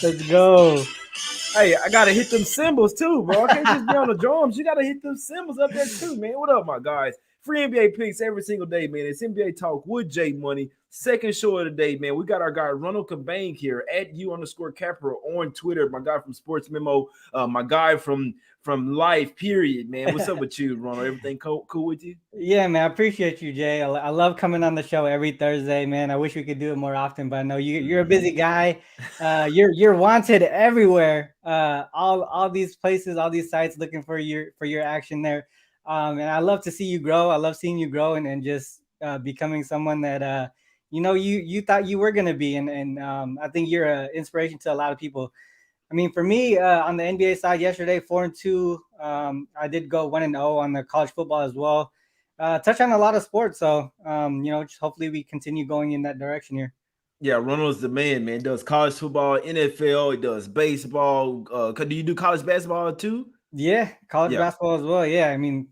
Let's go. Hey, I gotta hit them cymbals too, bro. I can't just be on the drums. You gotta hit them cymbals up there too, man. What up, my guys? Free NBA picks every single day, man. It's NBA Talk with Jay Money. Second show of the day, man. We got our guy Ronald Cabang here at @U_Capper on Twitter. My guy from Sports Memo, my guy from Life. Period, man. What's up with you, Ronald? Everything cool with you? Yeah, man. I appreciate you, Jay. I love coming on the show every Thursday, man. I wish we could do it more often, but I know you're a busy guy. You're wanted everywhere. All these places, all these sites looking for your action there. And I love to see you grow. I love seeing you grow and just becoming someone that you thought you were gonna be. And I think you're an inspiration to a lot of people. I mean, for me, on the NBA side, yesterday 4-2. I did go 1-0 on the college football as well. Touch on a lot of sports, so just hopefully we continue going in that direction here. Yeah, Ronald's the man, man. Does college football, NFL, he does baseball. Do you do college basketball too? Yeah, college Yeah, basketball as well. Yeah, I mean,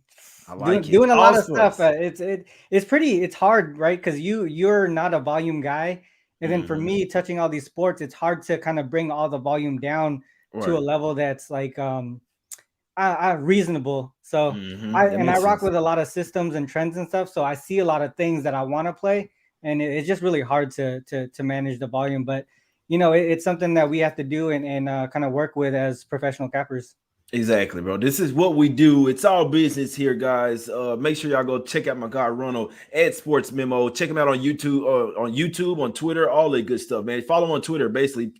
I doing like it. doing a All lot of stuff. sports. It's hard, right? Because you're not a volume guy, and then for Hmm. me, touching all these sports, it's hard to kind of bring all the volume down to a Right. level that's like reasonable. So That I makes rock sense. with a lot of systems and trends and stuff. So I see a lot of things that I want to play, and it's just really hard to manage the volume. But it's something that we have to do and kind of work with as professional cappers. Exactly, bro. This is what we do. It's all business here, guys. Make sure y'all go check out my guy Ronald at Sports Memo. Check him out on YouTube, on Twitter, all that good stuff, man. Follow him on Twitter. Basically,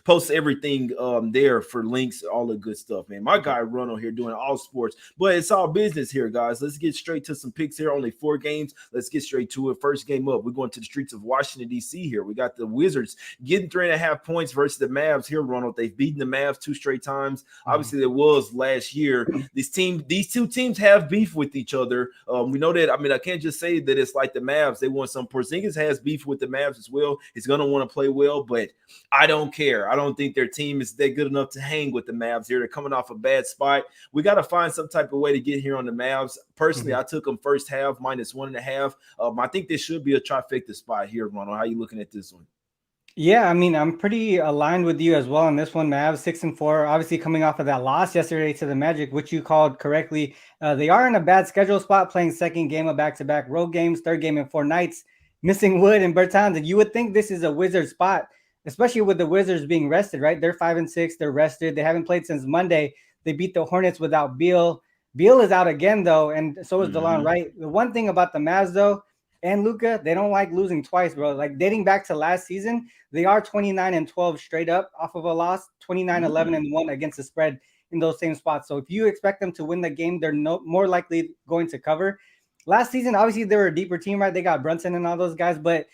post everything there for links, all the good stuff, man. My guy Ronald here doing all sports, but it's all business here, guys. Let's get straight to some picks here. Only 4 games. Let's get straight to it. First game up, we're going to the streets of Washington D.C. here. We got the Wizards getting 3.5 points versus the Mavs here, Ronald. They've beaten the Mavs 2 straight times. Obviously, there was last year. These two teams have beef with each other. We know that. I mean, I can't just say that it's like the Mavs. They want some. Porzingis has beef with the Mavs as well. He's gonna want to play well, but I don't care. I don't think their team is that good enough to hang with the Mavs here. They're coming off a bad spot. We got to find some type of way to get here on the Mavs. Personally, Mhm. I took them first half -1.5. I think this should be a trifecta spot here, Ronald. How you looking at this one? Yeah, I mean, I'm pretty aligned with you as well on this one. Mavs 6-4, obviously coming off of that loss yesterday to the Magic, which you called correctly. They are in a bad schedule spot, playing second game of back-to-back road games, third game in 4 nights, missing Wood and Bertans. And you would think this is a Wizard spot, especially with the Wizards being rested, right? They're 5-6, they're rested. They haven't played since Monday. They beat the Hornets without Beal. Beal is out again, though, and so is DeLon Mm-hmm. Wright. The one thing about the Mavs, though, and Luka, they don't like losing twice, bro. Like dating back to last season, they are 29-12 straight up off of a loss, 29-11-1 against the spread in those same spots. So if you expect them to win the game, they're more likely going to cover. Last season, obviously they were a deeper team, right? They got Brunson and all those guys, but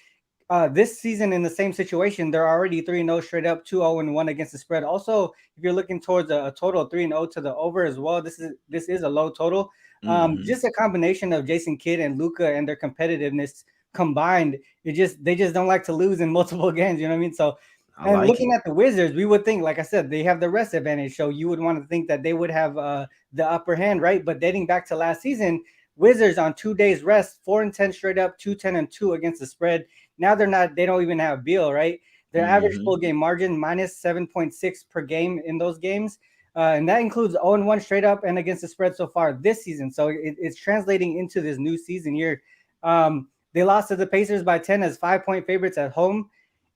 this season in the same situation, they're already 3-0 straight up, 2-0-1 against the spread. Also, if you're looking towards a total of 3-0 to the over as well, this is a low total. Mm-hmm. Just a combination of Jason Kidd and Luka and their competitiveness combined, they just don't like to lose in multiple games. You know what I mean? So, I and like it. looking at the Wizards, we would think, like I said, they have the rest advantage. So you would want to think that they would have the upper hand, right? But dating back to last season, Wizards on 2 days rest, 4-10 straight up, 2-10-2 against the spread. Now they're not. They don't even have Beal, right? Their average Mm-hmm. full game margin -7.6 per game in those games. And that includes 0-1 straight up and against the spread so far this season. So it's translating into this new season here. They lost to the Pacers by 10 as 5-point favorites at home.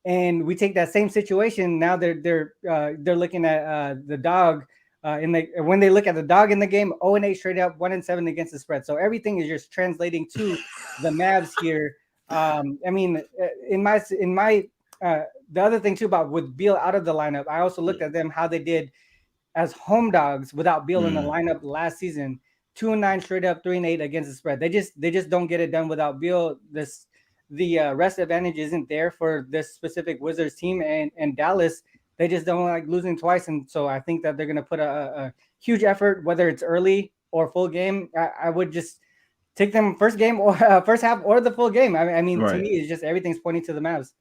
And we take that same situation. Now they're looking at the dog when they look at the dog in the game, 0-8 straight up, 1-7 against the spread. So everything is just translating to the Mavs here. I mean, in my the other thing too about with Beal out of the lineup, I also looked at them how they did as home dogs without Beal in the Mm. lineup last season. 2-9 straight up, 3-8 against the spread. They just don't get it done without Beal. The rest advantage isn't there for this specific Wizards team, and Dallas, they just don't like losing twice. And so I think that they're gonna put a huge effort, whether it's early or full game. I would just take them first game or first half or the full game. I mean, to Right. me, it's just everything's pointing to the Mavs.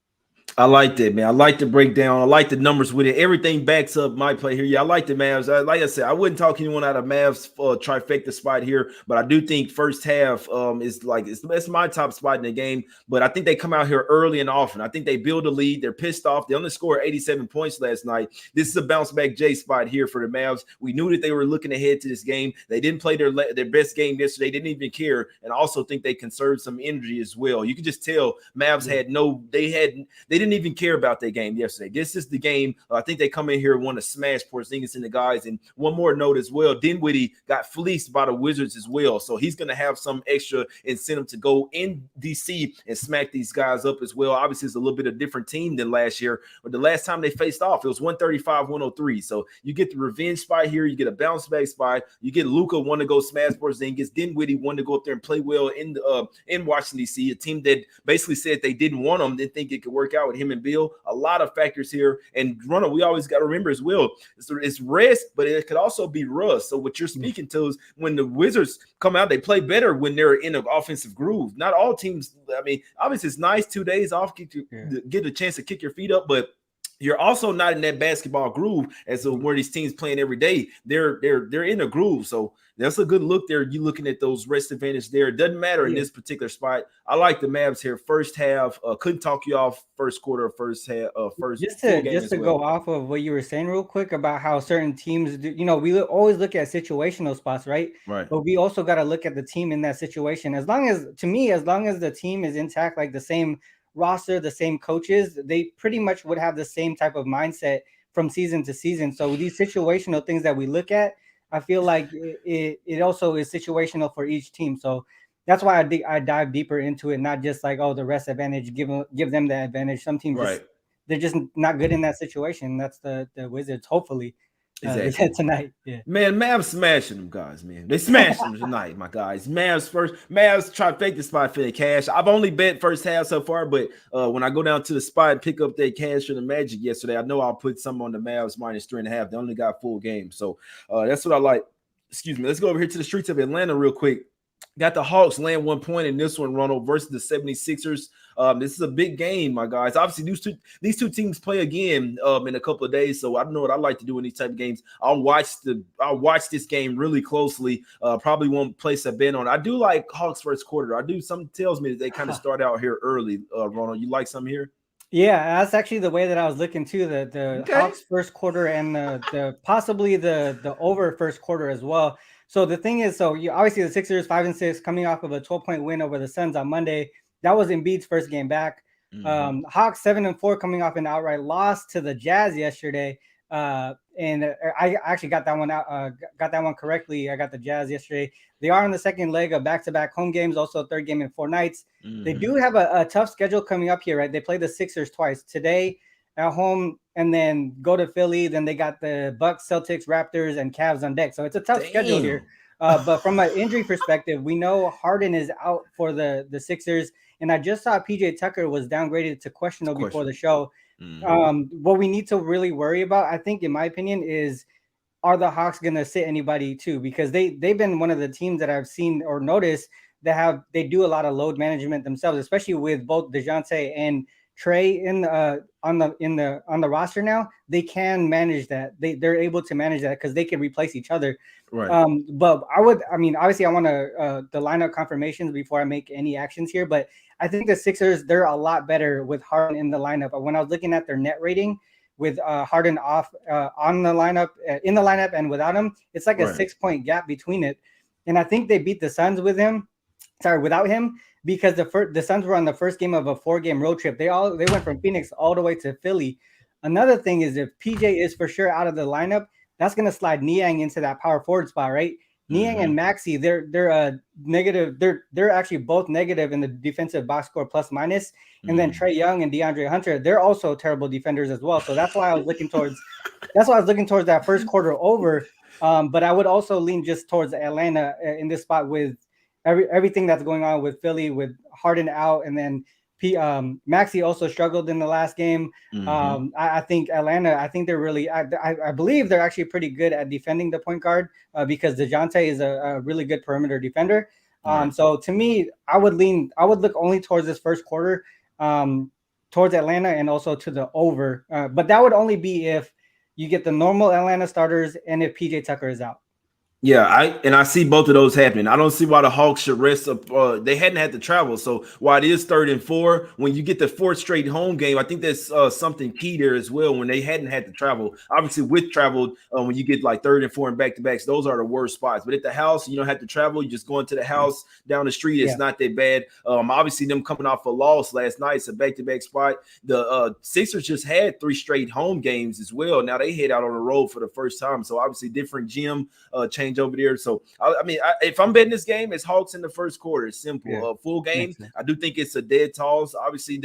I like that, man. I like the breakdown. I like the numbers with it. Everything backs up my play here. Yeah, I like the Mavs. Like I said, I wouldn't talk anyone out of Mavs trifecta spot here, but I do think first half is like it's my top spot in the game. But I think they come out here early and often. I think they build a lead. They're pissed off. They only scored 87 points last night. This is a bounce back J spot here for the Mavs. We knew that they were looking ahead to this game. They didn't play their best game yesterday. They didn't even care, and I also think they conserved some energy as well. You could just tell Mavs had they didn't even care about their game yesterday. This is the game. I think they come in here and want to smash Porzingis and the guys. And one more note as well, Dinwiddie got fleeced by the Wizards as well. So he's going to have some extra incentive to go in DC and smack these guys up as well. Obviously, it's a little bit of a different team than last year. But the last time they faced off, it was 135-103. So you get the revenge spot here. You get a bounce back spot. You get Luka want to go smash Porzingis. Dinwiddie wanted to go up there and play well in Washington, D.C., a team that basically said they didn't want him, didn't think it could work out with him and Bill. A lot of factors here. And Ronald, we always got to remember as well, it's rest, but it could also be rust. So what you're speaking to is when the Wizards come out, they play better when they're in an offensive groove. Not all teams, I mean, obviously it's nice 2 days off, get a chance to kick your feet up, but you're also not in that basketball groove as of where these teams playing every day. They're in a groove. So that's a good look there. You looking at those rest advantage there. It doesn't matter in this particular spot. I like the Mavs here. First half, couldn't talk you off first quarter, first half, first. Just to go off of what you were saying real quick about how certain teams do. You know, we always look at situational spots, right? Right. But we also got to look at the team in that situation. As long as the team is intact, like the same roster, the same coaches, they pretty much would have the same type of mindset from season to season. So these situational things that we look at, I feel like it also is situational for each team. So that's why I dive deeper into it, not just like, oh, the rest advantage, give them the advantage. Some teams, they're just not good in that situation. That's the Wizards, hopefully. Exactly. Tonight. Yeah. Man, Mavs smashing them guys, man. They smashed them tonight, my guys. Mavs trifecta spot for the cash. I've only bet first half so far, but when I go down to the spot and pick up that cash for the Magic yesterday, I know I'll put some on the Mavs -3.5. They only got full game. So that's what I like. Excuse me. Let's go over here to the streets of Atlanta real quick. Got the Hawks laying 1 point in this one, Ronald, versus the 76ers. This is a big game, my guys. Obviously, these two teams play again in a couple of days, so I don't know what I like to do in these type of games. I'll watch this game really closely. Probably won't place a bet on it. I do like Hawks first quarter. Something tells me that they kind of start out here early. Ronald, you like something here? Yeah, that's actually the way that I was looking too. The Hawks first quarter and the possibly the over first quarter as well. So the thing is, obviously the Sixers 5-6 coming off of a 12-point win over the Suns on Monday. That was Embiid's first game back. Hawks 7-4 coming off an outright loss to the Jazz yesterday. And I actually got that one out. Got that one correctly. I got the Jazz yesterday. They are on the second leg of back-to-back home games. Also a third game in 4 nights. They do have a tough schedule coming up here, right? They play the Sixers twice today at home, and then go to Philly. Then they got the Bucks, Celtics, Raptors, and Cavs on deck. So it's a tough schedule here. But from an injury perspective, we know Harden is out for the Sixers. And I just saw PJ Tucker was downgraded to questionable before the show. What we need to really worry about, I think, in my opinion, is are the Hawks going to sit anybody too? Because they've been one of the teams that I've seen or noticed that they do a lot of load management themselves, especially with both DeJounte and Trey on the roster now. They can manage that. They're able to manage that because they can replace each other. Right. But obviously I want to the lineup confirmations before I make any actions here. But I think the Sixers, they're a lot better with Harden in the lineup. When I was looking at their net rating with Harden off on the lineup, in the lineup and without him, it's like a 6-point gap between it. And I think they beat the Suns without him, because the Suns were on the first game of a 4-game road trip. They went from Phoenix all the way to Philly. Another thing is, if PJ is for sure out of the lineup, that's going to slide Niang into that power forward spot, right? Niang and Maxey, they're negative. They're actually both negative in the defensive box score plus minus. And then Trae Young and DeAndre Hunter, they're also terrible defenders as well. So that's why I was looking towards that first quarter over. But I would also lean just towards Atlanta in this spot with everything that's going on with Philly, with Harden out, and then Maxey also struggled in the last game. I think Atlanta, they're really, I believe they're actually pretty good at defending the point guard because DeJounte is a really good perimeter defender. So to me, I would look only towards this first quarter. towards Atlanta and also to the over. But that would only be if you get the normal Atlanta starters and if PJ Tucker is out. Yeah, I see both of those happening. I don't see why the Hawks should rest up. They hadn't had to travel, so while it is 3rd and 4, when you get the 4th straight home game, I think that's something key there as well. When they hadn't had to travel, obviously with travel, when you get like 3rd and 4 and back-to-backs, those are the worst spots. But at the house, you don't have to travel. You just go into the house down the street. It's not that bad. Obviously them coming off a loss last night, it's a back-to-back spot. The Sixers just had 3 straight home games as well. Now they head out on the road for the first time, so obviously different gym change over there. So I mean, if I'm betting this game, it's Hawks in the first quarter. It's simple. Full game. I do think it's a dead toss. Obviously,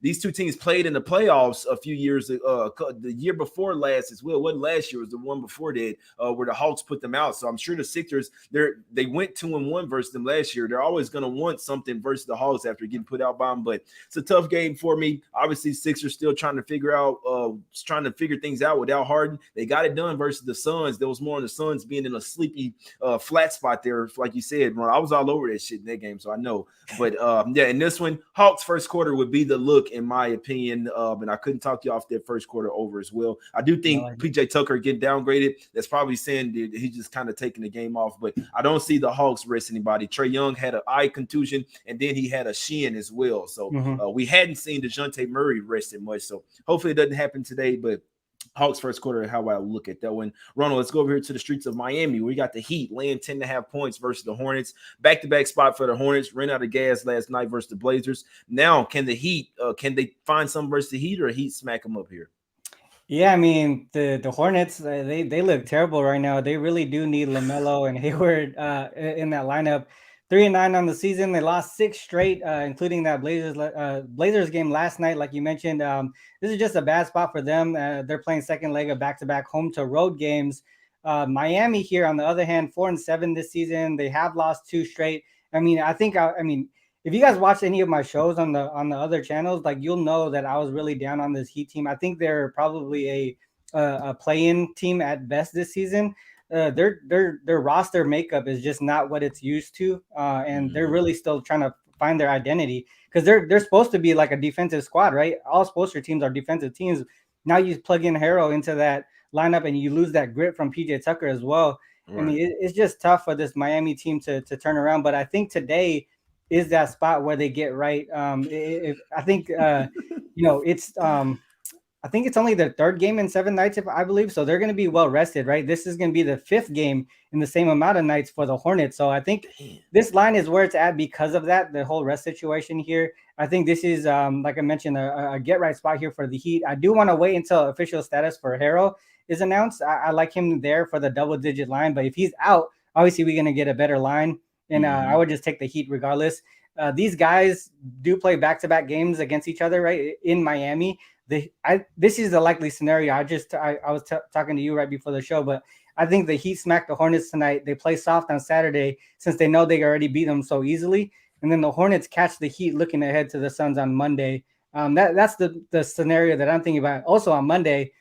these two teams played in the playoffs a few years, the year before last as well. It wasn't last year, it was the one before that, where the Hawks put them out. So I'm sure the Sixers, they went 2-1 versus them last year. They're always going to want something versus the Hawks after getting put out by them. But it's a tough game for me. Obviously, Sixers still trying to figure things out without Harden. They got it done versus the Suns. There was more on the Suns being in a sleepy flat spot there, like you said, Ron. I was all over that shit in that game, so I know. But yeah, in this one, Hawks first quarter would be the look, in my opinion, and I couldn't talk you off that first quarter over as well. I do think PJ Tucker getting downgraded, that's probably saying that he's just kind of taking the game off, but I don't see the Hawks rest anybody. Trae Young had an eye contusion, and then he had a shin as well. So we hadn't seen DeJounte Murray rested much, so hopefully it doesn't happen today, but Hawks first quarter, how I look at that one. Ronald, let's go over here to the streets of Miami. We got the Heat laying 10.5 points versus the Hornets. Back-to-back spot for the Hornets. Ran out of gas last night versus the Blazers. Now, can the Heat, can they find some versus the Heat, or Heat smack them up here? Yeah, I mean, the Hornets, they look terrible right now. They really do need LaMelo and Hayward in that lineup. 3-9 on the season. They lost 6 straight, including that Blazers game last night, like you mentioned. This is just a bad spot for them. They're playing second leg of back-to-back home to road games. Miami here, on the other hand, 4-7 this season. They have lost 2 straight. I mean, if you guys watch any of my shows on the other channels, like, you'll know that I was really down on this Heat team. I think they're probably a play-in team at best this season. Their roster makeup is just not what it's used to, and they're really still trying to find their identity, because they're supposed to be like a defensive squad, right? All Spoelstra teams are defensive teams. Now you plug in Harrell into that lineup, and you lose that grit from PJ Tucker as well. Right. I mean, it's just tough for this Miami team to turn around. But I think today is that spot where they get right. I think it's. I think it's only the 3rd game in 7 nights, if I believe. So they're going to be well rested, right? This is going to be the 5th game in the same amount of nights for the Hornets. So I think this line is where it's at because of that, the whole rest situation here. I think this is, like I mentioned, a get right spot here for the Heat. I do want to wait until official status for Harrell is announced. I like him there for the double-digit line, but if he's out, obviously we're going to get a better line, and I would just take the Heat regardless. These guys do play back-to-back games against each other, right, in Miami. This is a likely scenario. I was talking to you right before the show, but I think the Heat smack the Hornets tonight. They play soft on Saturday since they know they already beat them so easily, and then the Hornets catch the Heat looking ahead to the Suns on Monday. That's the scenario that I'm thinking about. Also on Monday,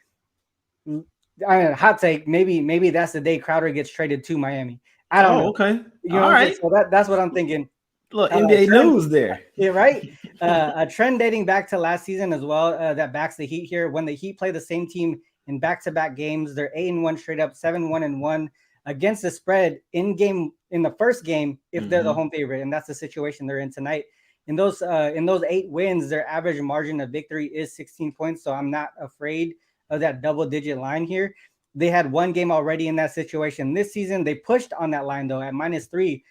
hot take, maybe that's the day Crowder gets traded to Miami. I don't know. Okay, all right. So that's what I'm thinking. Look, NBA news there. Yeah, right. A trend dating back to last season as well that backs the Heat here. When the Heat play the same team in back-to-back games, they're 8-1 straight up, 7-1-1 against the spread in the first game if they're the home favorite, and that's the situation they're in tonight. In those 8 wins, their average margin of victory is 16 points. So I'm not afraid of that double-digit line here. They had 1 game already in that situation this season. They pushed on that line though at -3.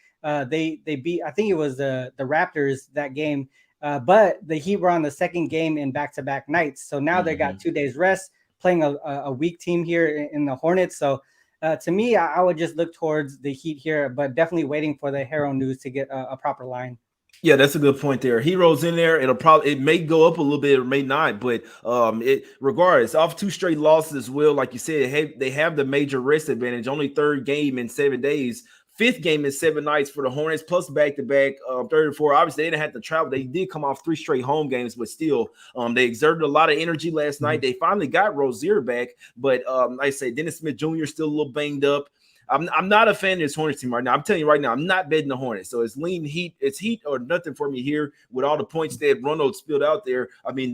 They beat, I think it was the Raptors that game, but the Heat were on the 2nd game in back-to-back nights. So now they got 2 days rest, playing a weak team here in the Hornets. So to me, I would just look towards the Heat here, but definitely waiting for the Harrell news to get a proper line. Yeah, that's a good point there. Heroes in there. It may go up a little bit or may not, but regardless, off 2 straight losses as well. Like you said, they have the major rest advantage. Only 3rd game in 7 days. 5th game in 7 nights for the Hornets, plus back-to-back 3rd and 4. Obviously, they didn't have to travel. They did come off 3 straight home games, but still, they exerted a lot of energy last night. They finally got Rozier back, but like I say, Dennis Smith Jr. still a little banged up. I'm not a fan of this Hornets team right now. I'm telling you right now, I'm not betting the Hornets. So it's lean Heat. It's Heat or nothing for me here with all the points that Ronald spilled out there. I mean,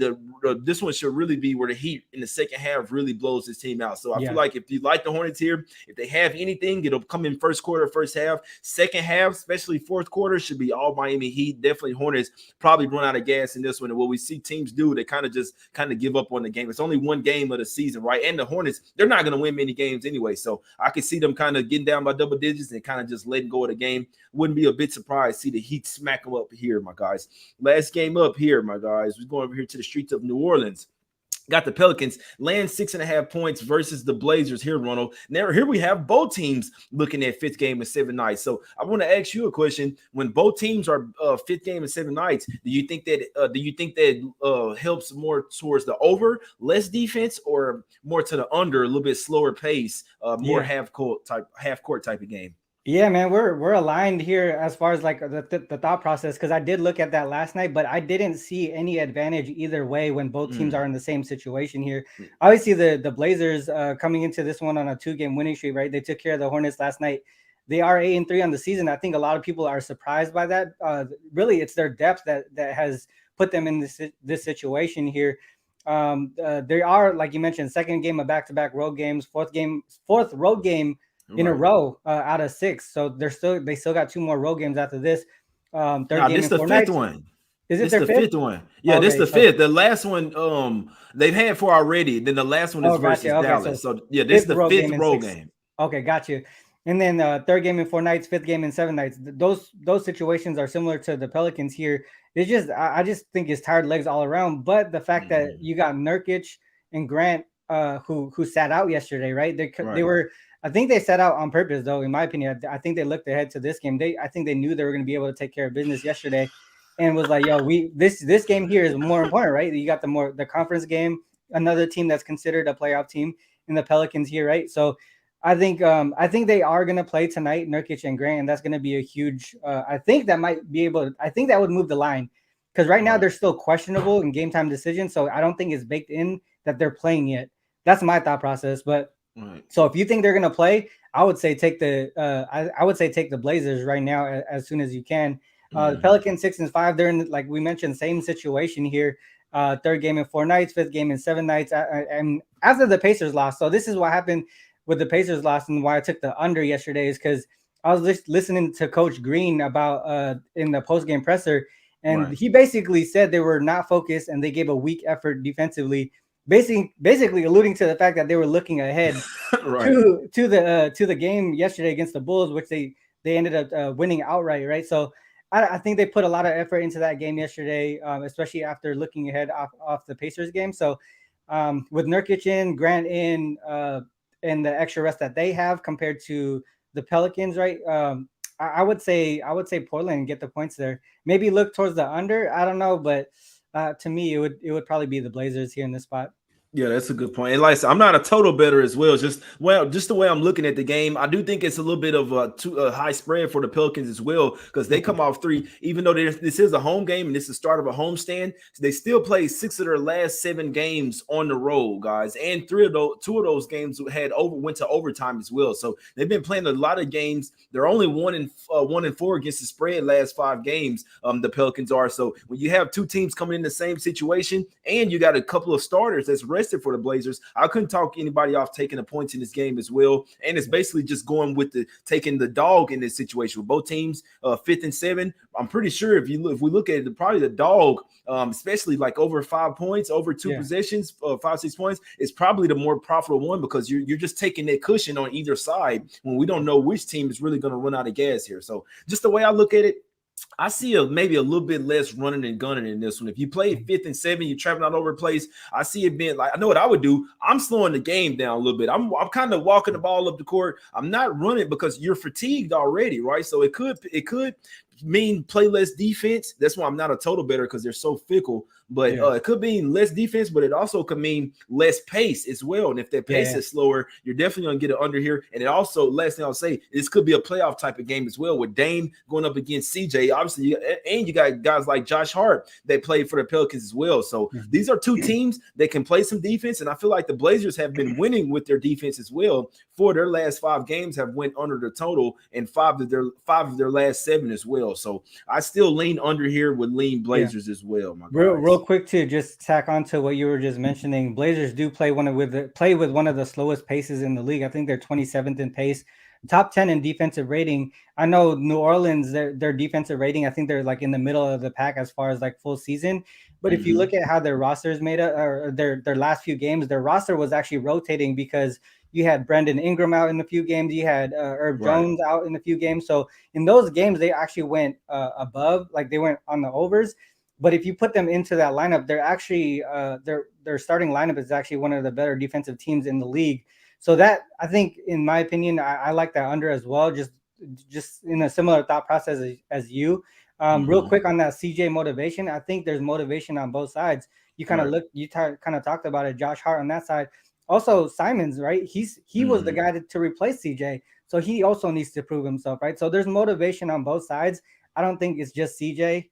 this one should really be where the Heat in the second half really blows this team out. So I feel like if you like the Hornets here, if they have anything, it'll come in first quarter, first half. Second half, especially fourth quarter, should be all Miami Heat. Definitely Hornets probably run out of gas in this one. And what we see teams do, they kind of give up on the game. It's only one game of the season, right? And the Hornets, they're not going to win many games anyway. So I could see them kind of getting down by double digits and kind of just letting go of the game. Wouldn't be a bit surprised to see the Heat smack them up here, my guys. Last game up here, my guys. We're going over here to the streets of New Orleans. Got the Pelicans laying 6.5 points versus the Blazers here, Ronald. Now, here we have both teams looking at fifth game in 7 nights. So I want to ask you a question. When both teams are fifth game in 7 nights, do you think that helps more towards the over, less defense, or more to the under, a little bit slower pace, more half court type of game? Yeah, man, we're aligned here as far as like the thought process, because I did look at that last night, but I didn't see any advantage either way when both teams are in the same situation here. Obviously, the Blazers coming into this one on a 2-game winning streak, right? They took care of the Hornets last night. They are 8-3 on the season. I think a lot of people are surprised by that. Really, it's their depth that has put them in this situation here. They are, like you mentioned, second game of back-to-back road games, fourth road game in a row out of 6. So they still got 2 more road games after this. Third game this in the 4 fifth nights. one. Is it their fifth one? Yeah, okay, this the fifth. The last one they've had 4 already. Then the last one is versus Dallas. So yeah, this is the fifth road game. Okay, got you. And then third game in 4 nights, fifth game in 7 nights. Those situations are similar to the Pelicans here. It's just I just think it's tired legs all around. But the fact that you got Nurkic and Grant who sat out yesterday, right? They were. I think they set out on purpose, though. In my opinion, I think they looked ahead to this game. I think they knew they were going to be able to take care of business yesterday, and was like, "Yo, this game here is more important, right? You got the conference game, another team that's considered a playoff team in the Pelicans here, right? So, I think they are going to play tonight, Nurkic and Grant, and that's going to be a huge. I think that might be able. I think that would move the line, because right now they're still questionable in game time decisions. So I don't think it's baked in that they're playing yet. That's my thought process, but. So if you think they're gonna play, I would say take the Blazers right now as soon as you can. The Pelicans 6-5. They're in, like we mentioned, same situation here. Third game in 4 nights, fifth game in 7 nights, and after the Pacers lost. So this is what happened with the Pacers lost, and why I took the under yesterday is because I was just listening to Coach Green about in the post game presser, and he basically said they were not focused and they gave a weak effort defensively. Basically alluding to the fact that they were looking ahead to the game yesterday against the Bulls, which they ended up winning outright, right? So I think they put a lot of effort into that game yesterday, especially after looking ahead off the Pacers game. So with Nurkic in, Grant in, and the extra rest that they have compared to the Pelicans, right? I would say Portland get the points there. Maybe look towards the under. I don't know, but to me, it would probably be the Blazers here in this spot. Yeah, that's a good point. And like I said, I'm not a total better as well. Just the way I'm looking at the game, I do think it's a little bit of a high spread for the Pelicans as well, because they come off 3. Even though this is a home game and this is the start of a homestand, they still played 6 of their last 7 games on the road, guys. And 2 of those games went to overtime as well. So they've been playing a lot of games. They're only 1-4 against the spread last 5 games. The Pelicans are. So when you have 2 teams coming in the same situation, and you got a couple of starters that's rested for the Blazers, I couldn't talk anybody off taking the points in this game as well. And it's basically just going with taking the dog in this situation with both teams 5th and 7. I'm pretty sure if we look at it, probably the dog, especially like over 5 points, over 2 possessions, 5-6 points, is probably the more profitable one, because you're just taking that cushion on either side when we don't know which team is really going to run out of gas here. So just the way I look at it, I see maybe a little bit less running and gunning in this one. If you play 5th and 7, you're traveling all over the place. I see it being like, I know what I would do. I'm slowing the game down a little bit. I'm kind of walking the ball up the court. I'm not running because you're fatigued already, right? So it could mean play less defense. That's why I'm not a total better, because they're so fickle. But it could mean less defense, but it also could mean less pace as well. And if that pace is slower, you're definitely going to get it under here. And it also, last thing I'll say, this could be a playoff type of game as well, with Dame going up against CJ. Obviously, and you got guys like Josh Hart that played for the Pelicans as well. So these are two teams that can play some defense. And I feel like the Blazers have been winning with their defense as well. For their last 5 games have went under the total, and 5 of their last 7 as well. So I still lean under here with lean Blazers as well. My real quick to just tack on to what you were just mentioning, Blazers do play with one of the slowest paces in the league. I think they're 27th in pace, top 10 in defensive rating. I know New Orleans, their defensive rating, I think they're like in the middle of the pack as far as like full season. But if you look at how their roster is made up, or their last few games, their roster was actually rotating, because you had Brandon Ingram out in a few games, you had Herb Jones out in a few games. So in those games, they actually went above, like they went on the overs. But if you put them into that lineup, they're actually their starting lineup is actually one of the better defensive teams in the league. So that, I think, in my opinion, I like that under as well, just in a similar thought process as you. Real quick on that CJ motivation, I think there's motivation on both sides. You kind of talked about it, Josh Hart on that side. Also, Simons, right? He was the guy to replace CJ, so he also needs to prove himself, right? So there's motivation on both sides. I don't think it's just CJ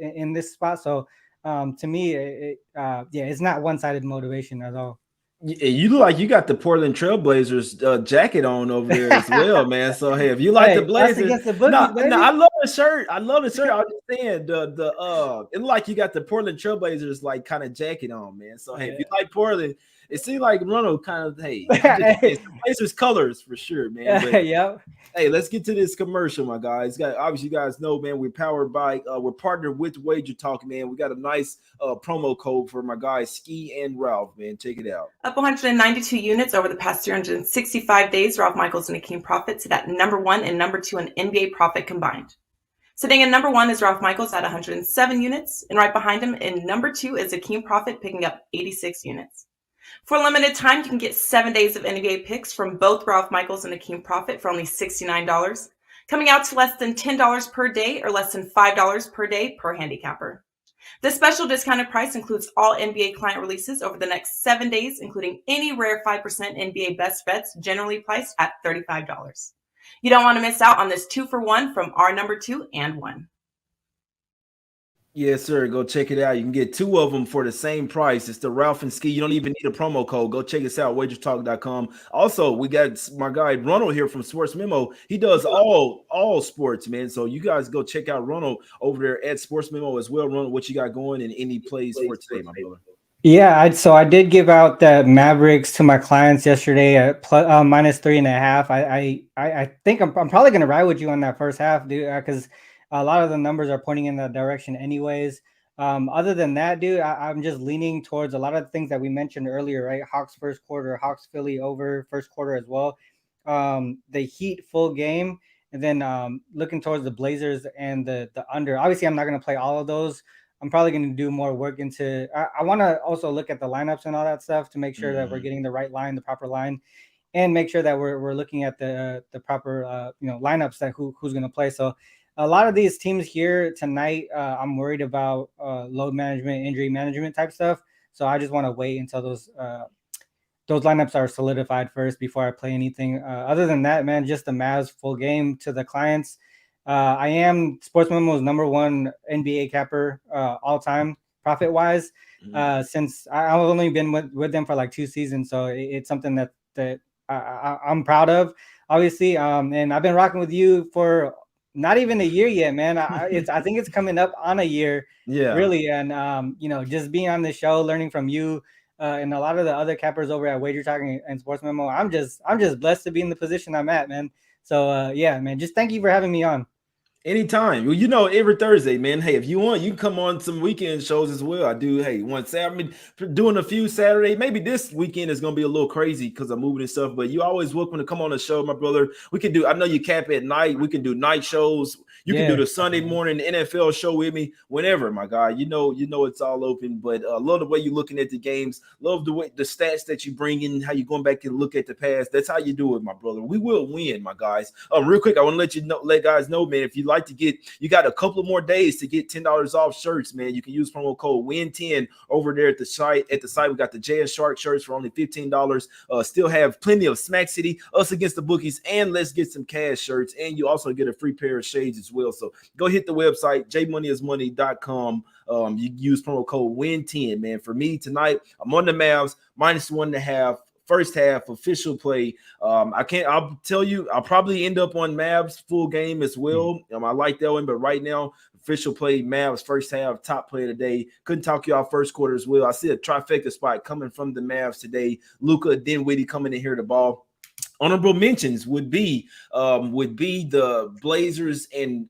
in this spot. So to me, it's not one-sided motivation at all. You look like you got the Portland Trailblazers jacket on over there as well, man. So hey, if you like the Blazers, against the Bookies, no, I love the shirt. I love the shirt. I was just saying it looked like you got the Portland Trailblazers like kind of jacket on, man. So hey, if you like Portland, it seems like Ronald kind of the Blazers colors for sure, man. But, hey, let's get to this commercial, my guys. Obviously, you guys know, man, we're partnered with Wager Talk, man. We got a nice promo code for my guys Ski and Ralph, man. Check it out. Up 192 units over the past 365 days. Ralph Michaels and Akeem Profit to that number 1 and number 2 in NBA profit combined. Sitting in number 1 is Ralph Michaels at 107 units, and right behind him in number 2 is Akeem Profit picking up 86 units. For a limited time, you can get 7 days of NBA picks from both Ralph Michaels and Akeem Profit for only $69, coming out to less than $10 per day or less than $5 per day per handicapper. This special discounted price includes all NBA client releases over the next 7 days, including any rare 5% NBA best bets, generally priced at $35. You don't want to miss out on this 2-for-1 from our number 2 and 1. Yes, sir. Go check it out. You can get 2 of them for the same price. It's the Ralph and Ski. You don't even need a promo code. Go check us out, wagertalk.com. Also, we got my guy Ronald here from Sports Memo. He does all sports, man. So you guys go check out Ronald over there at Sports Memo as well. Ronald, what you got going and any plays for today, my brother? Yeah, so I did give out the Mavericks to my clients yesterday at minus 3.5. I think I'm probably going to ride with you on that first half, dude, because a lot of the numbers are pointing in that direction anyways. Other than that, dude, I'm just leaning towards a lot of the things that we mentioned earlier, right? Hawks first quarter, Hawks Philly over first quarter as well. The Heat full game, and then looking towards the Blazers and the under. Obviously, I'm not going to play all of those. I'm probably going to do more work into. I want to also look at the lineups and all that stuff to make sure that we're getting the right line, the proper line, and make sure that we're looking at the proper lineups that who's going to play. So a lot of these teams here tonight, I'm worried about load management, injury management type stuff. So I just want to wait until those lineups are solidified first before I play anything. Other than that, man, just the Mavs full game to the clients. I am Sports Memo's number 1 NBA capper all time profit wise. Since I've only been with them for like 2 seasons, so it's something that I'm proud of, obviously. And I've been rocking with you for not even a year yet, man. I think it's coming up on a year, really. And just being on the show, learning from you and a lot of the other cappers over at Wager Talking and Sports Memo. I'm just blessed to be in the position I'm at, man. So yeah, man, just thank you for having me on. Anytime. Well, every Thursday, man. Hey, if you want, you can come on some weekend shows as well. I do. Hey, one Saturday, doing a few Saturday. Maybe this weekend is going to be a little crazy because I'm moving and stuff, but you always welcome to come on the show, my brother. We can do, I know you cap at night. We can do night shows. You can do the Sunday morning NFL show with me whenever, my guy. You know, it's all open, but love the way you're looking at the games. Love the way the stats that you bring in, how you're going back and look at the past. That's how you do it, my brother. We will win, my guys. Real quick, I want to let guys know, man, if you like like to get, you got a couple of more days to get $10 off shirts, man. You can use promo code WIN10 over there at the site. We got the Jay and Shark shirts for only $15. Still have plenty of Smack City, Us Against the Bookies, and Let's Get Some Cash shirts. And you also get a free pair of shades as well. So go hit the website, jmoneyismoney.com. You use promo code WIN10, man. For me tonight, I'm on the Mavs, -1.5. First half official play. I'll tell you, I'll probably end up on Mavs full game as well. I like that one, but right now, official play, Mavs first half, top play of the day. Couldn't talk you off first quarter as well. I see a trifecta spot coming from the Mavs today. Luka Dinwiddie coming in here the ball. Honorable mentions would be the Blazers and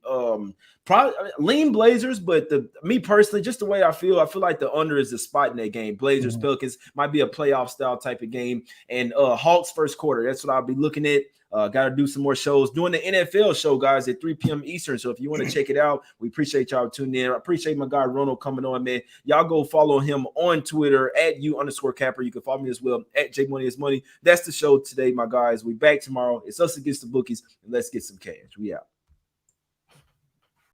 probably lean Blazers, but me personally, just the way I feel like the under is the spot in that game. Blazers, Pelicans might be a playoff style type of game, and Hawks first quarter. That's what I'll be looking at. Got to do some more shows. Doing the NFL show, guys, at 3 p.m. Eastern. So if you want to check it out, we appreciate y'all tuning in. I appreciate my guy Ronald coming on, man. Y'all go follow him on Twitter at @U_Capper. You can follow me as well at JMoneyIsMoney. That's the show today, my guys. We back tomorrow. It's Us Against the Bookies, and let's get some cash. We out.